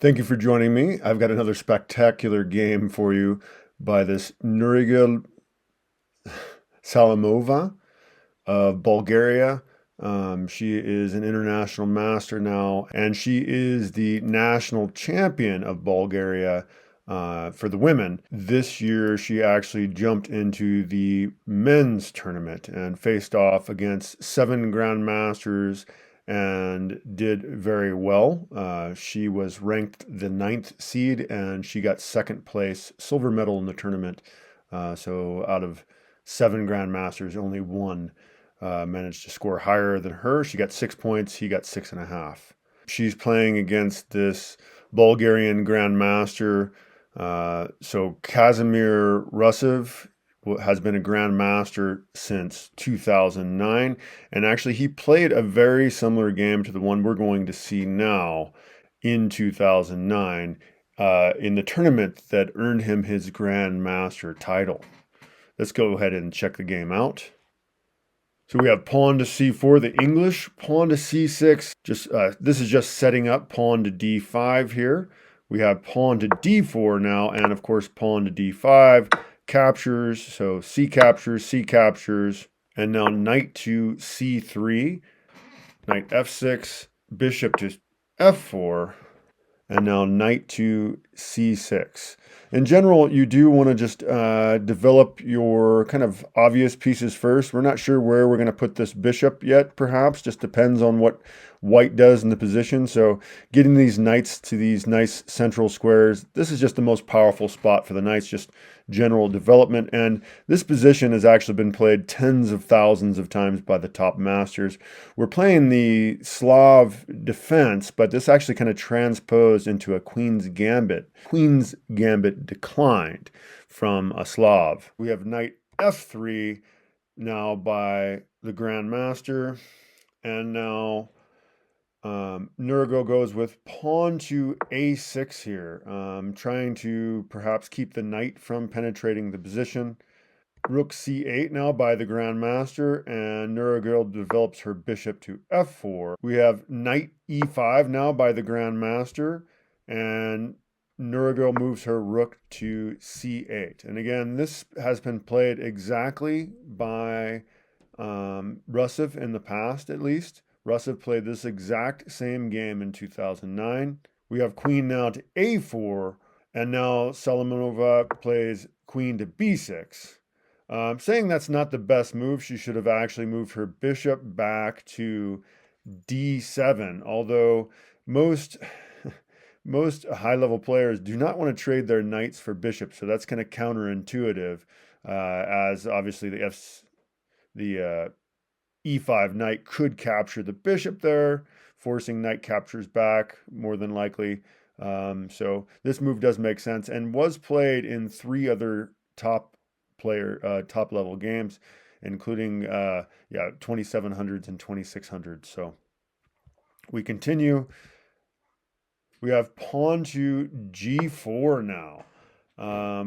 Thank you for joining me. I've got another spectacular game for you by this Nurgyul Salimova of Bulgaria. She is an international master now, and she is the national champion of Bulgaria for the women. This year, she actually jumped into the men's tournament and faced off against 7 grandmasters and did very well. She was ranked the 9th seed, and she got second place, silver medal in the tournament. So out of 7 grandmasters, only one managed to score higher than her. She got 6 points, he got 6.5. She's playing against this Bulgarian grandmaster. So Krasimir Rusev has been a grandmaster since 2009, and actually he played a very similar game to the one we're going to see now in 2009 in the tournament that earned him his grandmaster title. Let's go ahead and check the game out. So we have pawn to c4, the English, pawn to c6. This is just setting up pawn to d5 here. We have pawn to d4 now, and of course pawn to d5, captures, so c captures, and now knight to c3, knight f6, bishop to f4, and now knight to c6. In general, you do want to just develop your kind of obvious pieces first. We're not sure where we're going to put this bishop yet, perhaps. Just depends on what white does in the position. So getting these knights to these nice central squares, this is just the most powerful spot for the knights, just general development. And this position has actually been played tens of thousands of times by the top masters. We're playing the Slav defense, but this actually kind of transposed into a Queen's Gambit. Queen's Gambit declined from a Slav. We have knight f3 now by the Grandmaster, and now Nurgyul goes with pawn to a6 here, trying to perhaps keep the knight from penetrating the position. Rook c8 now by the Grandmaster, and Nurgyul develops her bishop to f4. We have knight e5 now by the Grandmaster, and Nurgyul moves her rook to c8. And again, this has been played exactly by Rusev in the past, at least. Rusev played this exact same game in 2009. We have queen now to a4, and now Salimova plays queen to b6. Saying that's not the best move. She should have actually moved her bishop back to d7, although most high-level players do not want to trade their knights for bishops, so that's kind of counterintuitive, as obviously the e5 knight could capture the bishop there, forcing knight captures back more than likely. So this move does make sense and was played in 3 other top level games, including 2700s and 2600s. So we continue. We have pawn to g4 now.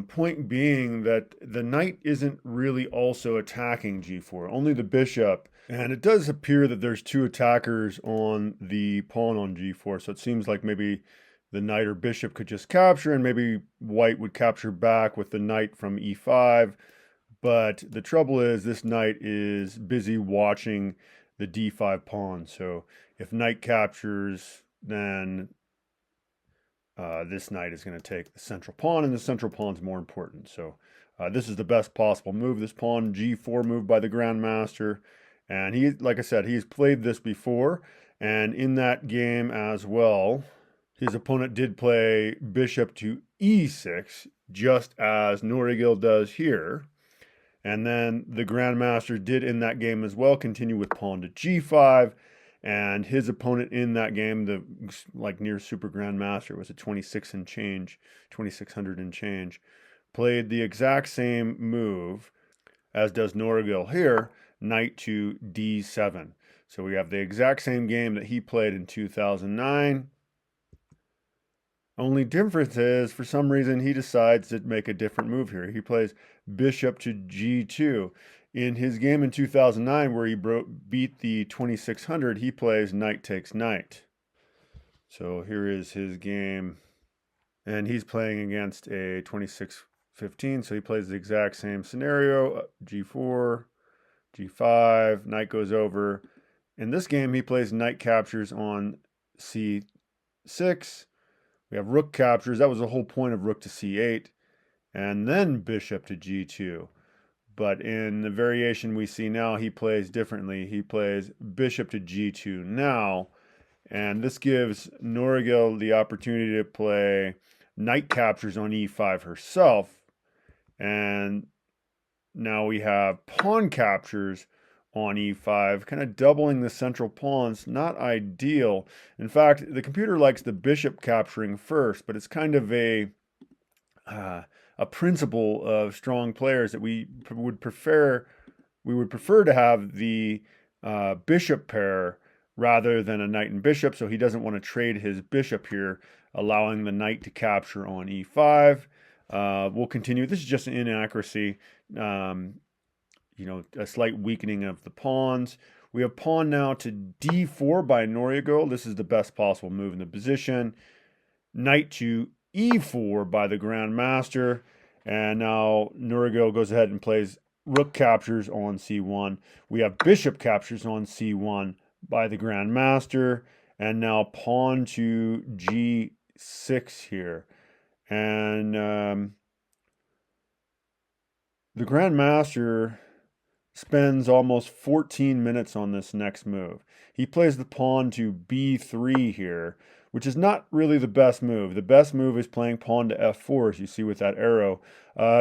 Point being that the knight isn't really also attacking g4, only the bishop. And it does appear that there's 2 attackers on the pawn on g4, so it seems like maybe the knight or bishop could just capture, and maybe white would capture back with the knight from e5. But the trouble is this knight is busy watching the d5 pawn, so if knight captures, then this knight is going to take the central pawn, and the central pawn is more important. So this is the best possible move, this pawn g4 move by the Grandmaster. And he, like I said, he's played this before. And in that game as well, his opponent did play bishop to e6, just as Nurgyul does here. And then the Grandmaster did in that game as well continue with pawn to g5. And his opponent in that game, the near super grandmaster, was a 2600 and change, played the exact same move as does Nurgyul here, knight to d7. So we have the exact same game that he played in 2009. Only difference is, for some reason, he decides to make a different move here. He plays bishop to g2. In his game in 2009, where he beat the 2600, he plays knight takes knight. So here is his game. And he's playing against a 26-15, so he plays the exact same scenario. G4, G5, knight goes over. In this game, he plays knight captures on C6. We have rook captures. That was the whole point of rook to C8. And then bishop to G2. But in the variation we see now, he plays differently. He plays bishop to G2 now. And this gives Nurgyul the opportunity to play knight captures on E5 herself. And now we have pawn captures on E5, kind of doubling the central pawns. Not ideal. In fact, the computer likes the bishop capturing first, but it's kind of a principle of strong players that we would prefer to have the bishop pair rather than a knight and bishop, so he doesn't want to trade his bishop here, allowing the knight to capture on e5. We'll continue. This is just an inaccuracy, a slight weakening of the pawns. We have pawn now to d4 by Nurgyul. This is the best possible move in the position. Knight to e4 by the Grandmaster. And now Nurgyul goes ahead and plays rook captures on c1. We have bishop captures on c1 by the Grandmaster. And now pawn to g6 here. And the Grandmaster spends almost 14 minutes on this next move. He plays the pawn to b3 here, which is not really the best move. The best move is playing pawn to f4, as you see with that arrow,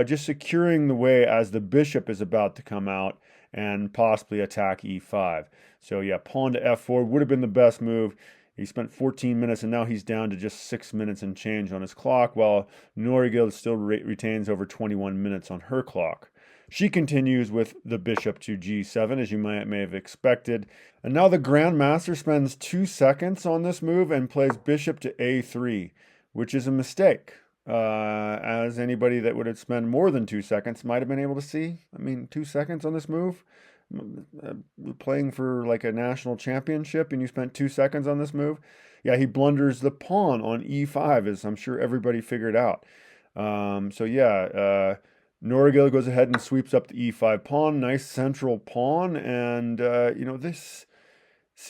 just securing the way as the bishop is about to come out and possibly attack e5. So yeah, pawn to f4 would have been the best move. He spent 14 minutes, and now he's down to just 6 minutes and change on his clock, while Nurgyul still retains over 21 minutes on her clock. She continues with the bishop to g7, as you may have expected. And now the Grandmaster spends 2 seconds on this move and plays bishop to a3, which is a mistake. As anybody that would have spent more than 2 seconds might have been able to see. I mean, 2 seconds on this move? Playing for like a national championship and you spent 2 seconds on this move? Yeah, he blunders the pawn on e5, as I'm sure everybody figured out. Nurgyul goes ahead and sweeps up the e5 pawn, nice central pawn, and this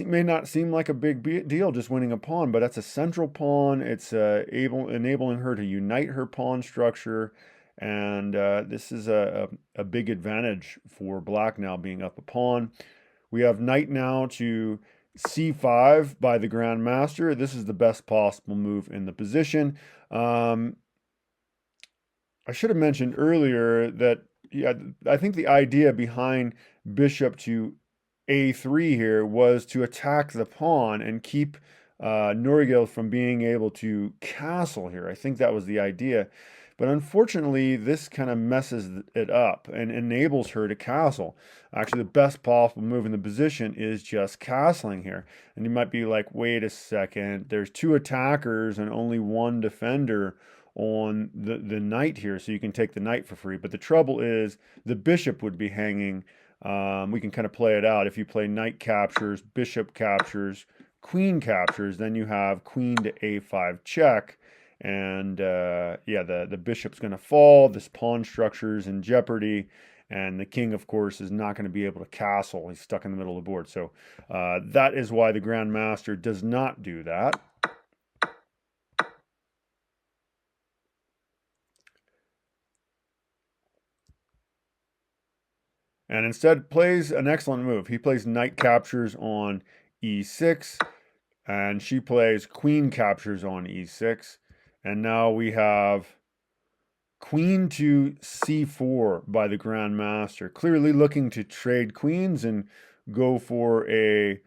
may not seem like a big deal just winning a pawn, but that's a central pawn. It's enabling her to unite her pawn structure, and this is a big advantage for black now being up a pawn. We have knight now to c5 by the Grandmaster. This is the best possible move in the position. I should have mentioned earlier that I think the idea behind bishop to a3 here was to attack the pawn and keep Nurgyul from being able to castle here. I think that was the idea. But unfortunately, this kind of messes it up and enables her to castle. Actually, the best possible move in the position is just castling here. And you might be like, wait a second, there's 2 attackers and only 1 defender on the knight here, so you can take the knight for free. But the trouble is the bishop would be hanging. We can kind of play it out. If you play knight captures, bishop captures, queen captures, then you have queen to a5 check. And the bishop's going to fall. This pawn structure is in jeopardy. And the king, of course, is not going to be able to castle. He's stuck in the middle of the board. So that is why the Grandmaster does not do that. And instead plays an excellent move. He plays knight captures on e6, and she plays queen captures on e6. And now we have queen to c4 by the Grandmaster, clearly looking to trade queens and going for a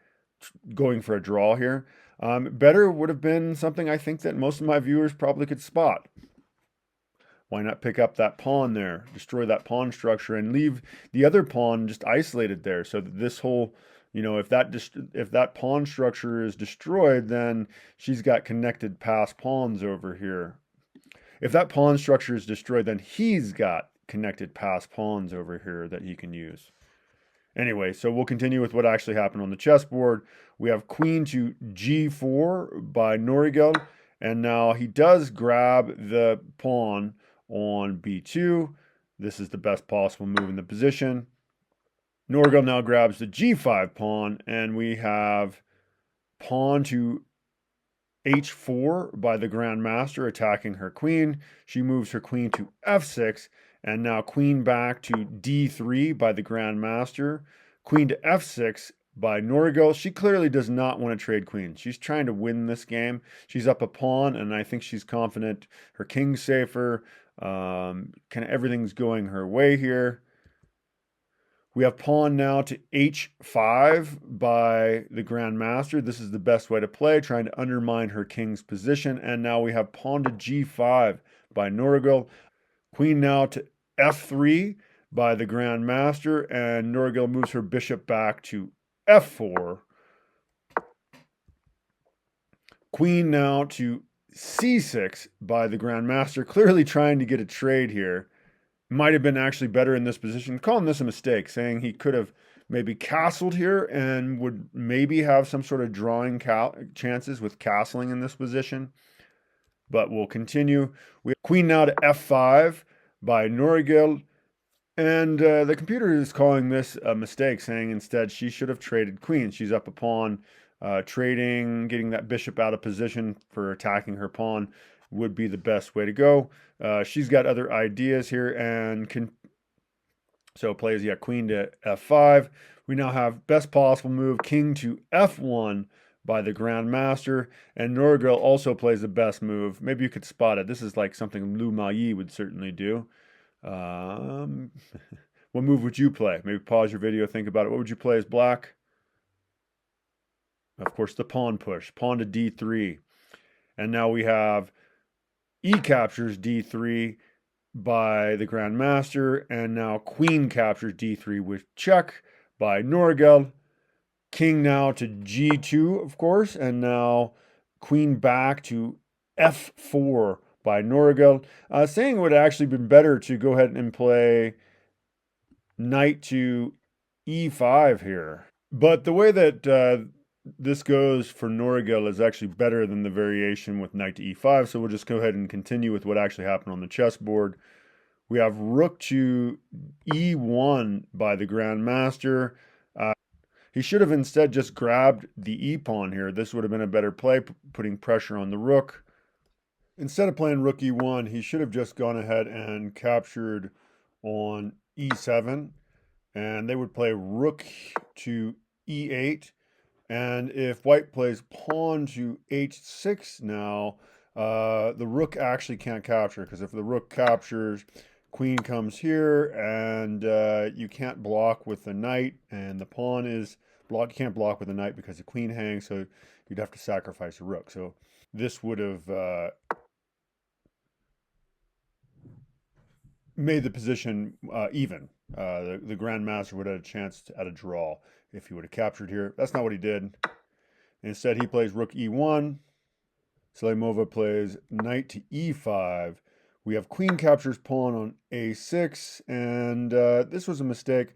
draw here. Better would have been something I think that most of my viewers probably could spot. Why not pick up that pawn there, destroy that pawn structure, and leave the other pawn just isolated there, so that this whole, if that pawn structure is destroyed, then she's got connected passed pawns over here. If that pawn structure is destroyed, then he's got connected passed pawns over here that he can use. Anyway, so we'll continue with what actually happened on the chessboard. We have queen to g4 by Nurgyul, and now he does grab the pawn on b2. This is the best possible move in the position. Nurgyul now grabs the g5 pawn, and we have pawn to h4 by the Grandmaster, attacking her queen. She moves her queen to f6, and now queen back to d3 by the Grandmaster. Queen to f6 by Nurgyul. She clearly does not want to trade queens. She's trying to win this game. She's up a pawn, and I think she's confident her king's safer. Kind of everything's going her way here. We have pawn now to h5 by the Grandmaster. This is the best way to play, trying to undermine her king's position. And now we have pawn to g5 by Nurgyul. Queen now to f3 by the Grandmaster, and Nurgyul moves her bishop back to f4. Queen now to c6 by the Grandmaster, clearly trying to get a trade here. Might have been actually better in this position. Calling this a mistake, saying he could have maybe castled here and would maybe have some sort of drawing chances with castling in this position. But we'll continue. We have queen now to f5 by Nurgyul, and the computer is calling this a mistake, saying instead she should have traded queen. She's up a pawn. Trading, getting that bishop out of position for attacking her pawn would be the best way to go. She's got other ideas here, and so plays, queen to f5. We now have best possible move, king to f1 by the Grandmaster, and Nurgyul also plays the best move. Maybe you could spot it. This is like something Lu Mayi would certainly do. What move would you play? Maybe pause your video, think about it. What would you play as black? Of course, the pawn push, pawn to d3. And now we have e captures d3 by the Grandmaster, and now queen captures d3 with check by Nurgyul. King now to g2, of course, and now queen back to f4 by Nurgyul. Saying it would actually been better to go ahead and play knight to e5 here. But the way that this goes for Nurgyul is actually better than the variation with knight to e5, so we'll just go ahead and continue with what actually happened on the chessboard. We have rook to e1 by the Grandmaster. He should have instead just grabbed the e-pawn here. This would have been a better play, putting pressure on the rook. Instead of playing rook e1, he should have just gone ahead and captured on e7, and they would play rook to e8. And if white plays pawn to h6 now, the rook actually can't capture, because if the rook captures, queen comes here, and you can't block with the knight, and the pawn is blocked. You can't block with the knight because the queen hangs, so you'd have to sacrifice the rook. So this would have made the position even. The Grandmaster would have had a chance at a draw if he would have captured here. That's not what he did. Instead, he plays rook e1. Salimova plays knight to e5. We have queen captures pawn on a6, and this was a mistake.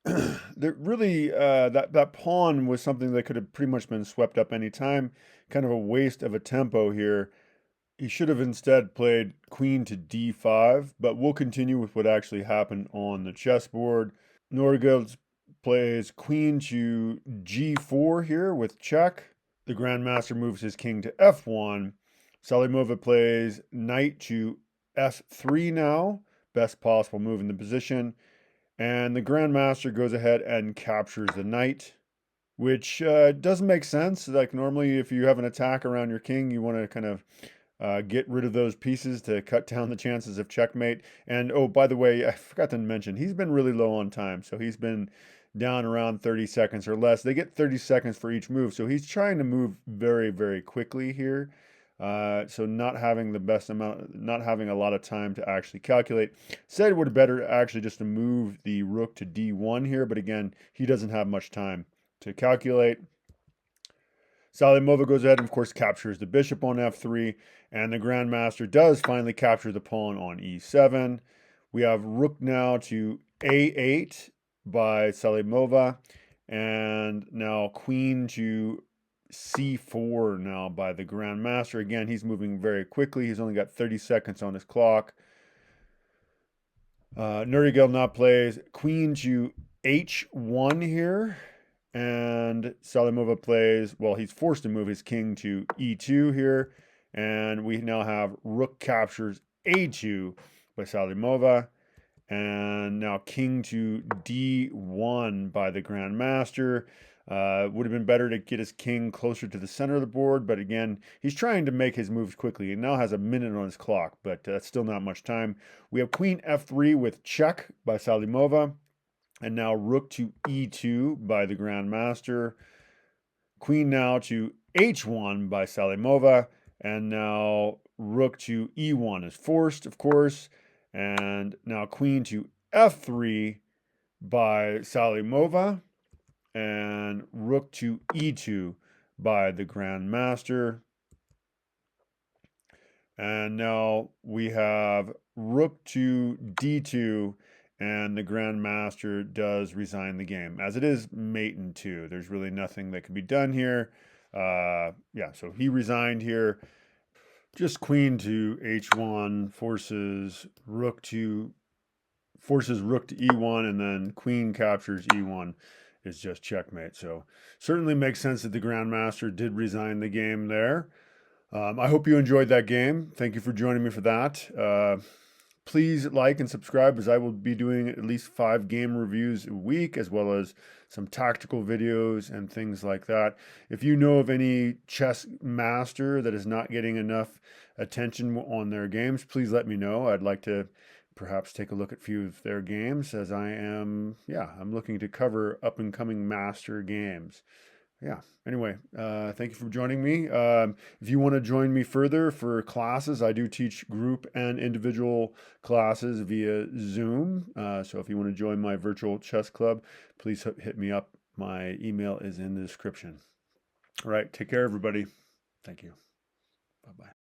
That pawn was something that could have pretty much been swept up any time. Kind of a waste of a tempo here. He should have instead played queen to d5, but we'll continue with what actually happened on the chessboard. Nurgyul plays queen to g4 here with check. The Grandmaster moves his king to f1. Salimova plays knight to f3 now. Best possible move in the position. And the Grandmaster goes ahead and captures the knight, which doesn't make sense. Like normally if you have an attack around your king, you want to kind of get rid of those pieces to cut down the chances of checkmate. And oh, by the way, I forgot to mention, he's been really low on time. So he's been down around 30 seconds or less. They get 30 seconds for each move. So he's trying to move very, very quickly here. So not having the best amount, not having a lot of time to actually calculate. Said it would be better actually just to move the rook to d1 here. But again, he doesn't have much time to calculate. Salimova goes ahead and, of course, captures the bishop on f3, and the Grandmaster does finally capture the pawn on e7. We have rook now to a8, by Salimova, and now queen to c4 now by the Grandmaster. Again, he's moving very quickly. He's only got 30 seconds on his clock. Nurgyul now plays queen to h1 here, and Salimova plays, well, he's forced to move his king to e2 here, and we now have rook captures a2 by Salimova, and now king to d1 by the Grandmaster. Would have been better to get his king closer to the center of the board, but again, he's trying to make his moves quickly. He now has a minute on his clock, but that's still not much time. We have queen f3 with check by Salimova, and now rook to e2 by the Grandmaster. Queen now to h1 by Salimova, and now rook to e1 is forced, of course, and now queen to f3 by Salimova, and rook to e2 by the Grandmaster. And now we have rook to d2, and the Grandmaster does resign the game. As it is mate in 2, there's really nothing that can be done here. Yeah, so he resigned here. Just queen to h1 forces rook to e1, and then queen captures e1 is just checkmate. So certainly makes sense that the Grandmaster did resign the game there. I hope you enjoyed that game. Thank you for joining me for that. Please like and subscribe, as I will be doing at least 5 game reviews a week, as well as some tactical videos and things like that. If you know of any chess master that is not getting enough attention on their games, please let me know. I'd like to perhaps take a look at a few of their games, as I'm looking to cover up and coming master games. Yeah. Anyway, thank you for joining me. If you want to join me further for classes, I do teach group and individual classes via Zoom. So if you want to join my virtual chess club, please hit me up. My email is in the description. All right. Take care, everybody. Thank you. Bye-bye.